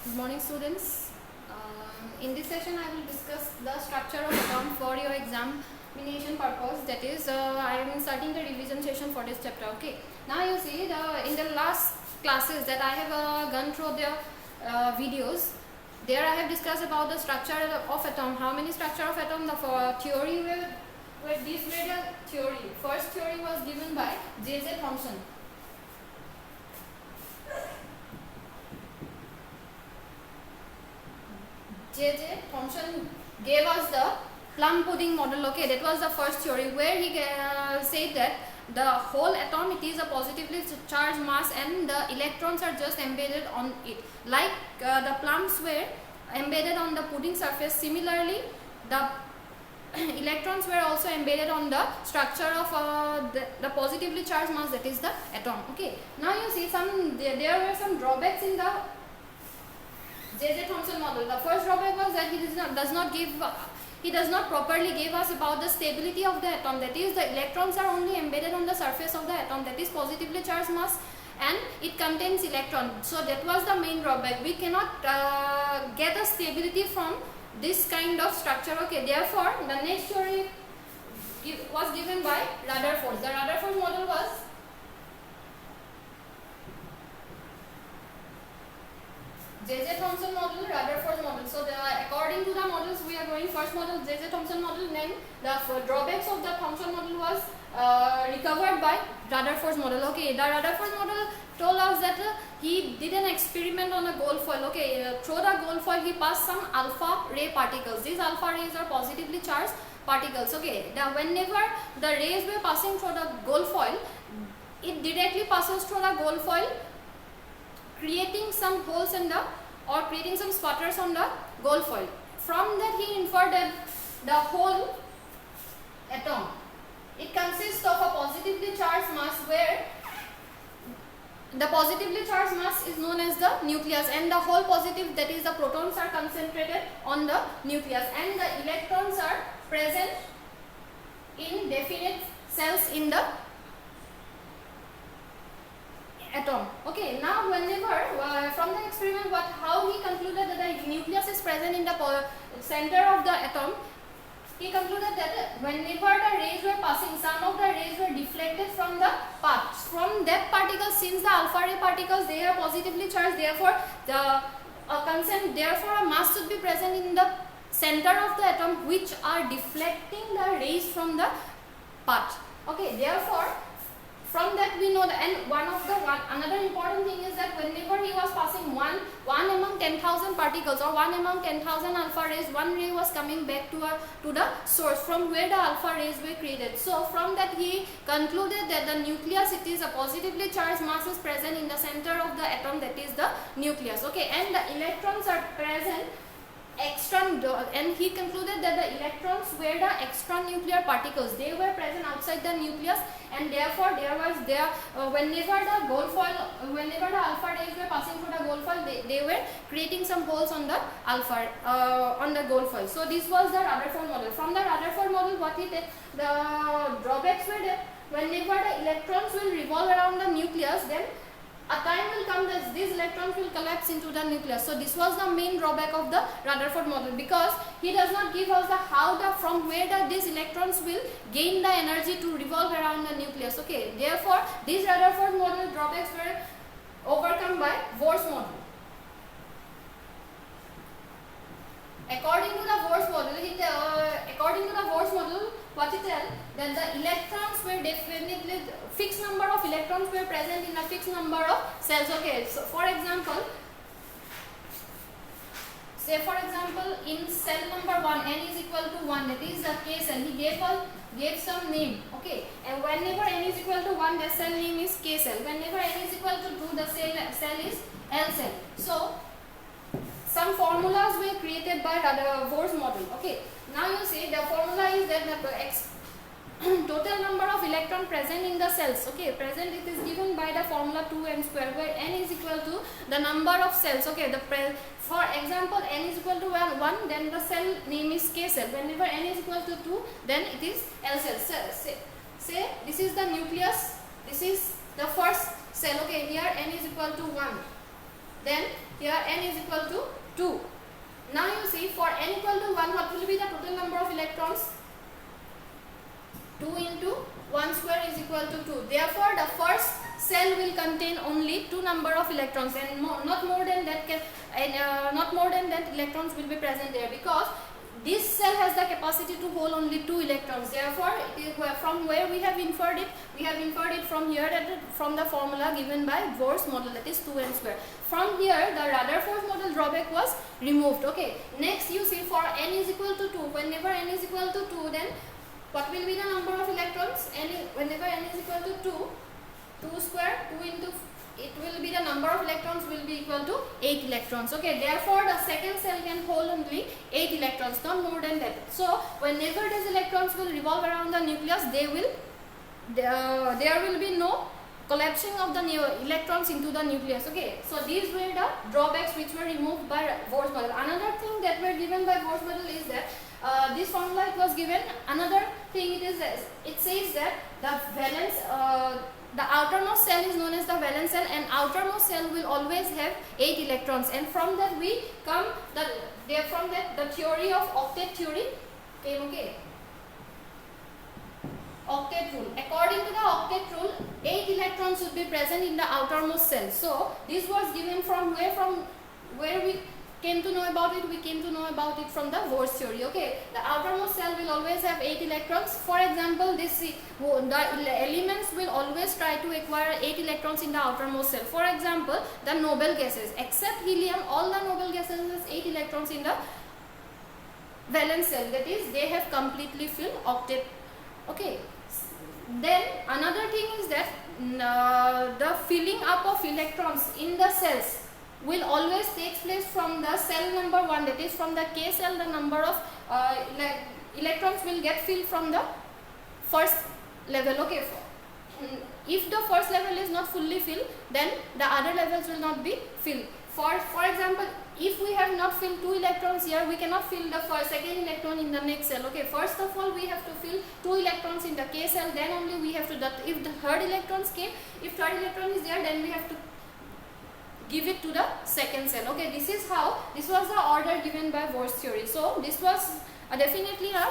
Good morning, students. In this session, I will discuss the structure of atom for your examination purpose. That is, I am starting the revision session for this chapter. Okay. Now you see in the last classes that I have gone through the videos. There I have discussed about the structure of atom. How many structure of atom? The theory were this were the theory. First theory was given by J.J. Thomson. J.J. Thomson gave us the plum pudding model. Okay, that was the first theory where he said that the whole atom, it is a positively charged mass and the electrons are just embedded on it. Like the plums were embedded on the pudding surface, similarly the electrons were also embedded on the structure of the positively charged mass, that is the atom. Okay, now you see there were some drawbacks in the J.J. Thomson model. The first drawback was that he does not properly give us about the stability of the atom. That is, the electrons are only embedded on the surface of the atom, that is positively charged mass, and it contains electron. So that was the main drawback. We cannot get a stability from this kind of structure. Okay, therefore the next theory was given by Rutherford. The Rutherford model was J.J. Thomson model, Rutherford model. So according to the models, we are going first model, J.J. Thomson model. Then the drawbacks of the Thomson model was recovered by Rutherford model. Okay, the Rutherford model told us that he did an experiment on a gold foil. Okay, through the gold foil he passed some alpha ray particles. These alpha rays are positively charged particles. Okay, whenever the rays were passing through the gold foil, it directly passes through the gold foil, creating some holes in or creating some sputters on the gold foil. From that he inferred that the whole atom, it consists of a positively charged mass, where the positively charged mass is known as the nucleus, and the whole positive, that is the protons, are concentrated on the nucleus, and the electrons are present in definite cells in the atom. Okay, now whenever from the experiment, how he concluded that the nucleus is present in the center of the atom, he concluded that whenever the rays were passing, some of the rays were deflected from the path. From that particle, since the alpha ray particles, they are positively charged, therefore therefore a mass should be present in the center of the atom, which are deflecting the rays from the path. Okay, therefore from that we know that, and another important thing is that whenever he was passing one among 10,000 particles, or one among 10,000 alpha rays, one ray was coming back to the source from where the alpha rays were created. So from that he concluded that the nucleus, it is a positively charged mass is present in the center of the atom, that is the nucleus. Okay, and the electrons are present and he concluded that the electrons were the extranuclear particles. They were present outside the nucleus, and therefore whenever the alpha rays were passing through the gold foil, they were creating some holes on the on the gold foil. So this was the Rutherford model. From the Rutherford model, what he did, the drawbacks were that whenever the electrons will revolve around the nucleus, then a time will come that these electrons will collapse into the nucleus. So this was the main drawback of the Rutherford model, because he does not give us from where these electrons will gain the energy to revolve around the nucleus. Okay, therefore these Rutherford model drawbacks were overcome by Bohr's model. According to the Bohr's model, what he tells, then the electrons were definitely, fixed number of electrons were present in a fixed number of cells. Okay, so for example, in cell number 1, n is equal to 1, that is the K cell. He gave some name. Okay, and whenever n is equal to 1, the cell name is K cell. Whenever n is equal to 2, the cell is L cell. So some formulas were created by Bohr's model. Okay, now you see the formula is that the total number of electron present in the cells. Okay, present, it is given by the formula 2n square, where n is equal to the number of cells. Okay, for example, n is equal to 1, then the cell name is K cell. Whenever n is equal to 2, then it is L cell. Say this is the nucleus, this is the first cell. Okay, here n is equal to 1. Then Here n is equal to 2. Now you see, for n equal to 1, what will be the total number of electrons? 2 into 1 square is equal to 2. Therefore, the first cell will contain only 2 number of electrons, and not more than that electrons will be present there, because this cell has the capacity to hold only 2 electrons. Therefore, from where we have inferred it? We have inferred it from here, from the formula given by Bohr's model, that is 2n square. From here, the Rutherford model drawback was removed. Okay. Next, you see, for n is equal to 2, whenever n is equal to 2, then what will be the number of electrons? Whenever n is equal to 2 square, 2 into, it will be the number of electrons will be equal to 8 electrons. Okay, therefore the second cell can hold only 8 electrons, not more than that. So whenever these electrons will revolve around the nucleus, there will be no collapsing of the electrons into the nucleus. Okay, so these were the drawbacks which were removed by Bohr's model. Another thing that were given by Bohr's model is that this formula it was given. Another thing it says that the valence, the outermost cell is known as the valence cell, and outermost cell will always have 8 electrons. And from that we come the theory of octet theory came. Okay, octet rule. According to the octet rule, 8 electrons should be present in the outermost cell. So this was given from where we came to know about it? We came to know about it from the Bohr's theory. Okay, the outermost cell will always have 8 electrons. For example, the elements will always try to acquire 8 electrons in the outermost cell. For example, the noble gases, except helium, all the noble gases has 8 electrons in the valence cell. That is, they have completely filled octet. Okay. Then another thing is that the filling up of electrons in the cells will always take place from the cell number 1, that is from the K cell. The number of electrons will get filled from the first level. Okay, if the first level is not fully filled, then the other levels will not be filled. For example, if we have not filled 2 electrons here, we cannot fill the second electron in the next cell. Okay, first of all we have to fill 2 electrons in the K cell, then only we have to, if the third electrons came, if third electron is there, then we have to give it to the second cell. Okay, this is how, this was the order given by Bohr's theory. So this was definitely a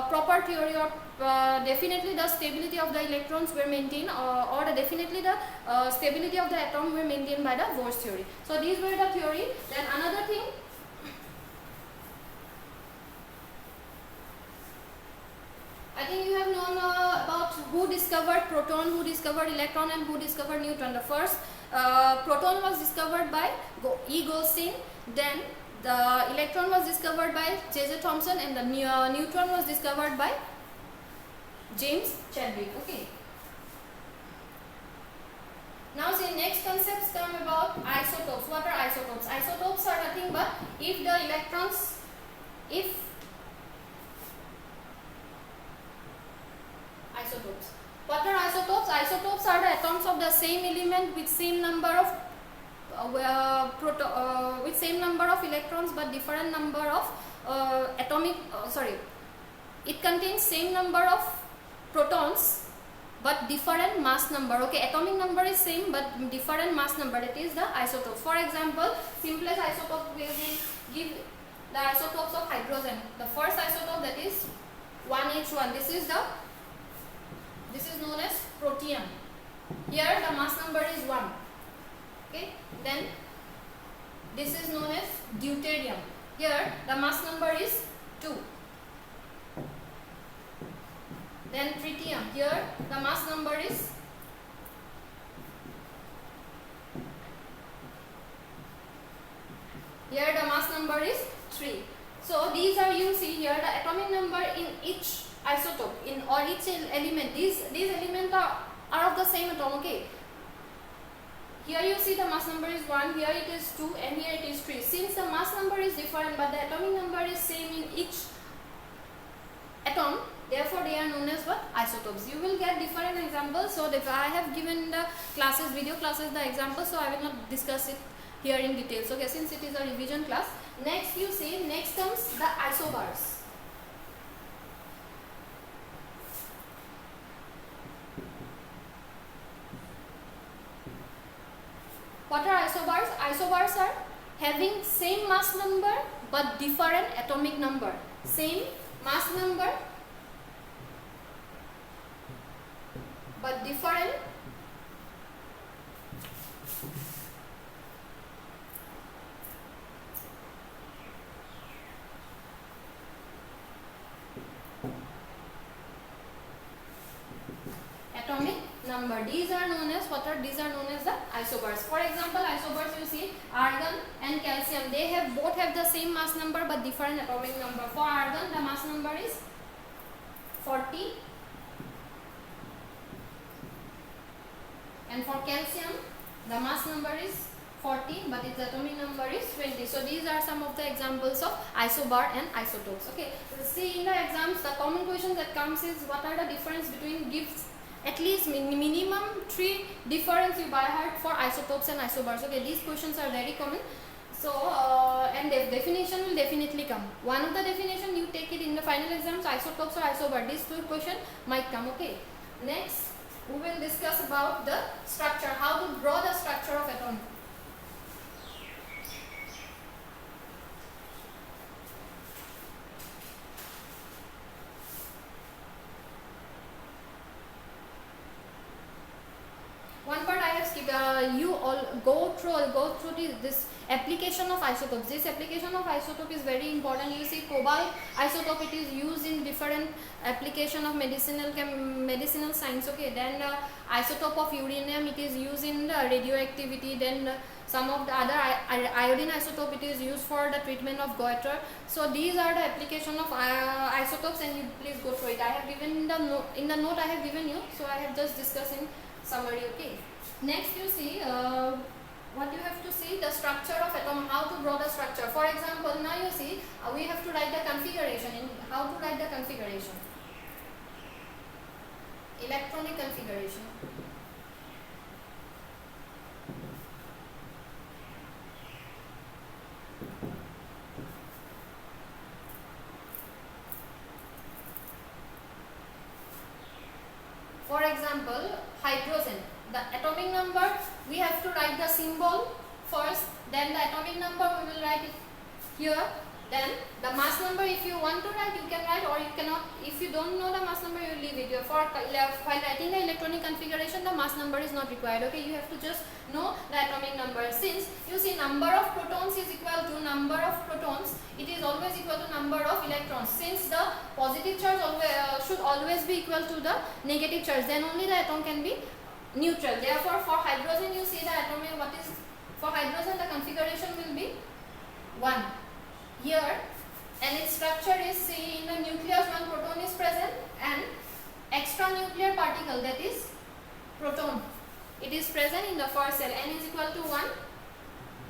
proper theory, or definitely the stability of the electrons were maintained, or definitely the stability of the atom were maintained by the Bohr's theory. So these were the theory. Then another thing, I think you have known about who discovered proton, who discovered electron, and who discovered neutron. The first proton was discovered by E. Goldstein, then the electron was discovered by J.J. Thomson, and the neutron was discovered by James Chadwick. Okay. Now see, next concepts come about isotopes. What are isotopes? Isotopes are nothing but if the electrons, isotopes. What are isotopes? Isotopes are the atoms of the same element with same number of electrons but different number of it contains same number of protons but different mass number. Okay, atomic number is same but different mass number. That is the isotope. For example, simplest isotope we will give the isotopes of hydrogen. The first isotope, that is 1H1. This is known as protium. Here the mass number is 1. Okay, then this is known as deuterium. Here the mass number is 2. Then tritium. Here the mass number is 3. So these are, you see here the atomic number in each isotope or each element. These elements are of the same atom. Okay, here you see the mass number is 1, here it is 2, and here it is 3. Since the mass number is different but the atomic number is same in each atom, therefore they are known as what? Isotopes. You will get different examples. So if I have given the classes, video classes, the examples, so I will not discuss it here in details. Okay, since it is a revision class. Next you see, next comes the isobars. What are isobars? Isobars are having same mass number but different atomic number. Same mass number but different atomic number. These are known as what are these are known as the isobars. For example, isobars, you see argon and calcium, they have both have the same mass number but different atomic number. For argon, the mass number is 40, and for calcium the mass number is 40 but its atomic number is 20. So these are some of the examples of isobar and isotopes. Okay, so see in the exams the common question that comes is what are the difference between, gives at least minimum 3 difference you by heart for isotopes and isobars. Okay, these questions are very common. So and the definition will definitely come. One of the definition you take it in the final exams, isotopes or isobar. These two question might come. Okay, next we will discuss about the structure, how to draw the structure of atom. One part I have skipped. You all go through this application of isotopes. This application of isotope is very important. You see cobalt isotope, it is used in different application of medicinal science. Okay, then isotope of uranium, it is used in the radioactivity. Then some of the other iodine isotope, it is used for the treatment of goiter. So these are the application of isotopes, and you please go through it. I have given in the note I have given you, so I have just discussed in summary. Okay, next you see what you have to see, the structure of atom, how to draw the structure. For example, now you see we have to write the configuration. In how to write the configuration, electronic configuration. For example, hydrogen, the atomic number, we have to write the symbol first, then the atomic number we will write it here, then the mass number if you want to write you can write, or you cannot. If you don't know the mass number, you leave it. For while writing the electronic configuration, the mass number is not required. Okay, you have to just know the atomic number. Since you see number of protons is equal to number of protons, it is always equal to number of electrons. Since the positive charge should always be equal to the negative charge, then only the atom can be neutral. Therefore, for hydrogen, you see the atomic, what is for hydrogen, the configuration will be 1 here, and its structure is, see, in the nucleus one proton is present and extra nuclear particle, that is proton, it is present in the first cell. N is equal to 1,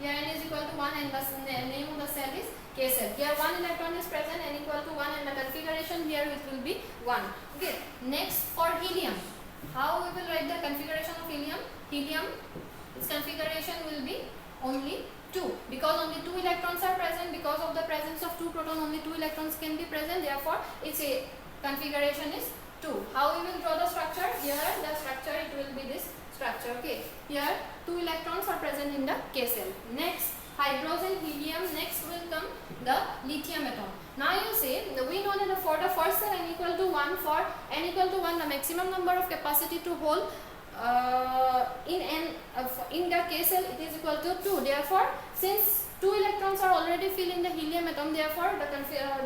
here n is equal to 1, and the name of the cell is K cell. Here 1 electron is present, n equal to 1, and the configuration here it will be 1. Okay, next for helium, how we will write the configuration of helium? Helium, its configuration will be only 2, because only 2 electrons are present. Because of the presence of 2 proton, only 2 electrons can be present. Therefore, its a configuration is 2. How we will draw the structure? Here the structure, it will be this structure. Okay, here 2 electrons are present in the K cell. Next, hydrogen, helium. Next will come the lithium atom. Now you say, we know that for the first cell n equal to 1, for n equal to 1, the maximum number of capacity to hold in the K cell, it is equal to 2. Therefore, since 2 electrons are already filled in the helium atom, therefore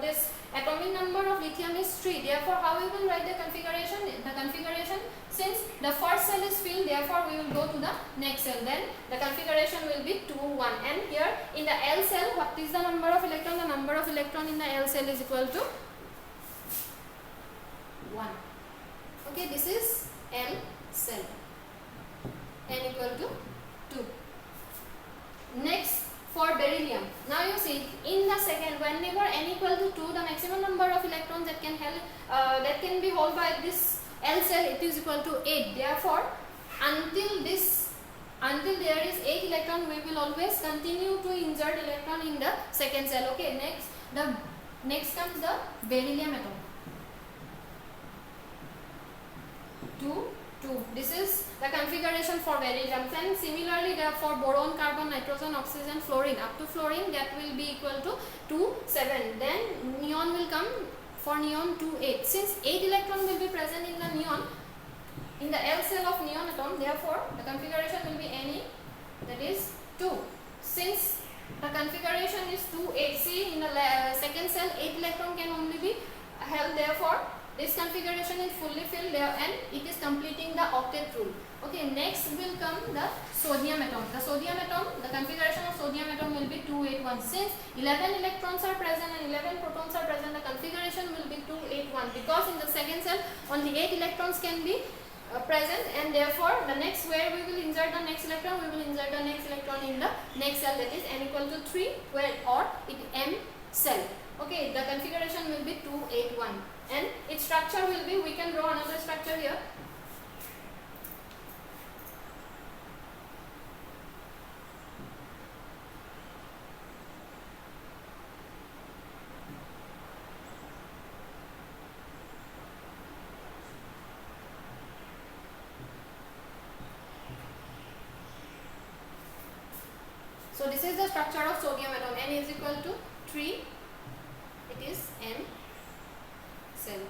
this atomic number of lithium is 3. Therefore, how we will write the configuration? The configuration, since the first cell is filled, therefore we will go to the next cell. Then the configuration will be 2, 1. And here in the L cell, what is the number of electron? The number of electron in the L cell is equal to 1. Okay, this is L cell. N equal to 2. Next, for beryllium. Now you see, in the second, whenever n equal to 2, the maximum number of electrons that can be held by this L cell, it is equal to 8. Therefore, until there is 8 electron, we will always continue to insert electron in the second cell. Okay, next comes the beryllium atom. 2, 2. 2. This is the configuration for beryllium. And similarly, for boron, carbon, nitrogen, oxygen, fluorine, up to fluorine, that will be equal to 2, 7. Then neon will come. For neon, 2, 8. Since 8 electron will be present in the neon, in the L cell of neon atom, therefore the configuration will be Ne, that is 2. Since the configuration is 2, 8, see in the second cell 8 electron can only be held, therefore this configuration is fully filled there and it is completing the octet rule. Okay, next will come the sodium atom. The sodium atom, the configuration of sodium atom will be 281. Since 11 electrons are present and 11 protons are present, the configuration will be 281, because in the second cell only 8 electrons can be present, and therefore the next where we will insert the next electron, we will insert the next electron in the next cell, that is n equal to 3, where or it M cell. Okay, the configuration will be 281 and its structure will be, we can draw another structure here. So this is the structure of sodium atom. N is equal to 3. It is M cell.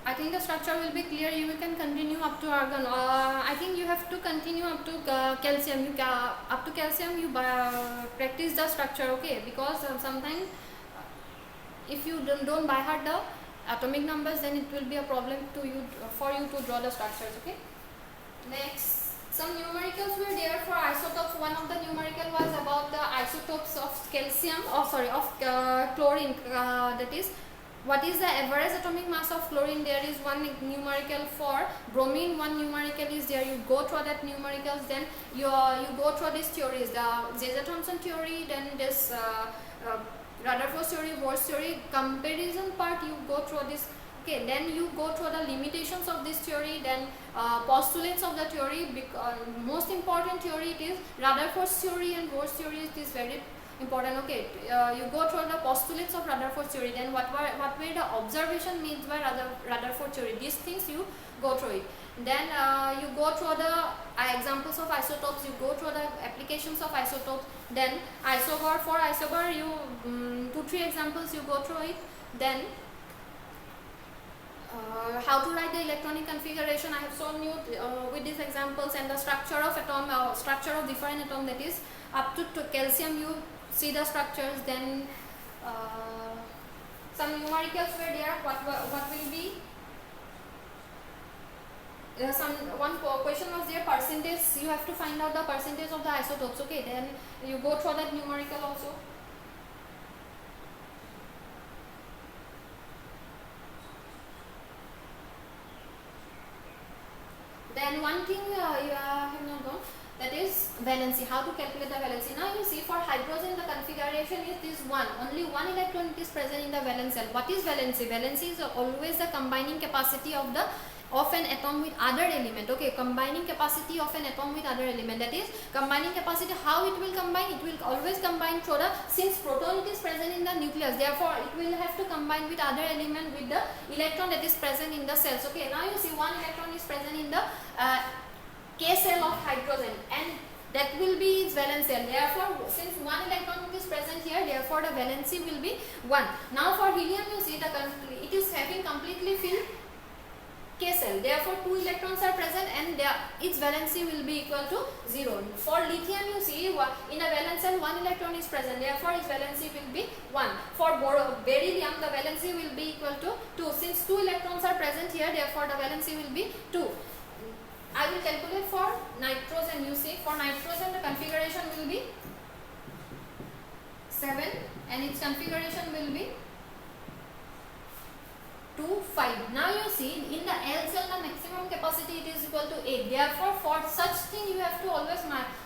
I think the structure will be clear. You can continue up to argon. I think you have to continue up to calcium. Up to calcium you practice the structure, okay? Because sometimes if you don't by heart the atomic numbers, then it will be a problem to you for you to draw the structures, okay? Next. Some numericals were there for isotopes. One of the numerical was about the isotopes of calcium, chlorine. That is, what is the average atomic mass of chlorine? There is one numerical for bromine. One numerical is there. You go through that numericals. Then you go through these theories. The J.J. Thomson theory. Then this Rutherford theory, Bohr's theory. Comparison part. You go through this. Okay, then you go through the limitations of this theory, then postulates of the theory. Most important theory it is Rutherford's theory and Bohr's theory. It is very important. Okay, you go through the postulates of Rutherford theory. Then what were the observation means by Rutherford theory? These things you go through it. Then you go through the examples of isotopes. You go through the applications of isotopes. Then isobar, for isobar you 2-3 examples you go through it. Then how to write the electronic configuration I have shown you with these examples, and the structure of atom, structure of different atom, that is up to calcium you see the structures. Then some numericals were there. What will be one question was there, percentage. You have to find out the percentage of the isotopes, okay? Then you go through that numerical also. Then one thing you have not done, that is valency. How to calculate the valency? Now you see, for hydrogen the configuration is 1. Only 1 electron is present in the valence cell. What is valency? Valency is always the combining capacity of an atom with other element. Okay, combining capacity of an atom with other element. That is combining capacity. How it will combine? It will always combine through the, since proton is present in the nucleus, therefore it will have to combine with other element with the electron that is present in the cells. Okay, now you see 1 electron is present in the K cell of hydrogen, and that will be its valence cell. Therefore, since 1 electron is present here, therefore the valency will be 1. Now for helium you see it is having completely filled K cell, therefore 2 electrons are present and its valency will be equal to 0. For lithium you see in a valence cell 1 electron is present, therefore its valency will be 1. For beryllium the valency will be equal to 2. Since 2 electrons are present here, therefore the valency will be 2. I will calculate for nitrogen. You see, for nitrogen the configuration will be 7 and its configuration will be 2, 5. Now you see in the L cell the maximum capacity it is equal to 8. Therefore for such thing you have to always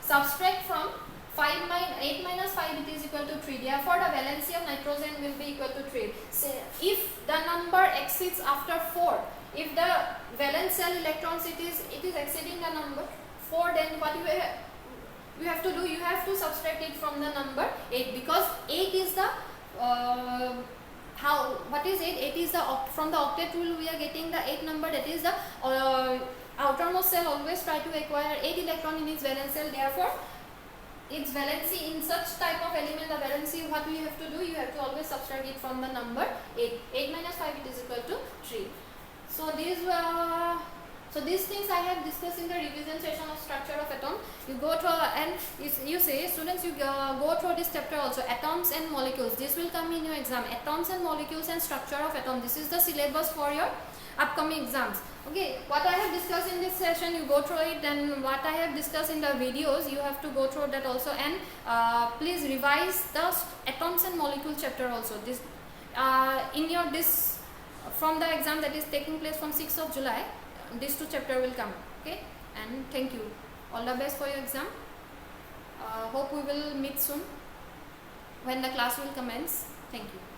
subtract from 8 minus 5, it is equal to 3. Therefore the valency of nitrogen will be equal to 3. So if the number exceeds after 4, if the valence cell electrons it is exceeding the number 4, then what you have to do, you have to subtract it from the number 8, because 8 is the how, what is 8? 8 is the from the octet rule we are getting the 8 number, that is the outermost cell always try to acquire 8 electron in its valence shell. Therefore its valency in such type of element, the valency, what we have to do, you have to always subtract it from the number 8. 8 minus 5, it is equal to 3. So these things I have discussed in the revision session of structure of atom. You go through and you say, students, you go through this chapter also, atoms and molecules. This will come in your exam, atoms and molecules and structure of atom. This is the syllabus for your upcoming exams. Okay, what I have discussed in this session, you go through it, and what I have discussed in the videos, you have to go through that also. And please revise the atoms and molecule chapter also. This in your from the exam that is taking place from 6th of July, these 2 chapter will come. Okay, and thank you. All the best for your exam. Hope we will meet soon when the class will commence. Thank you.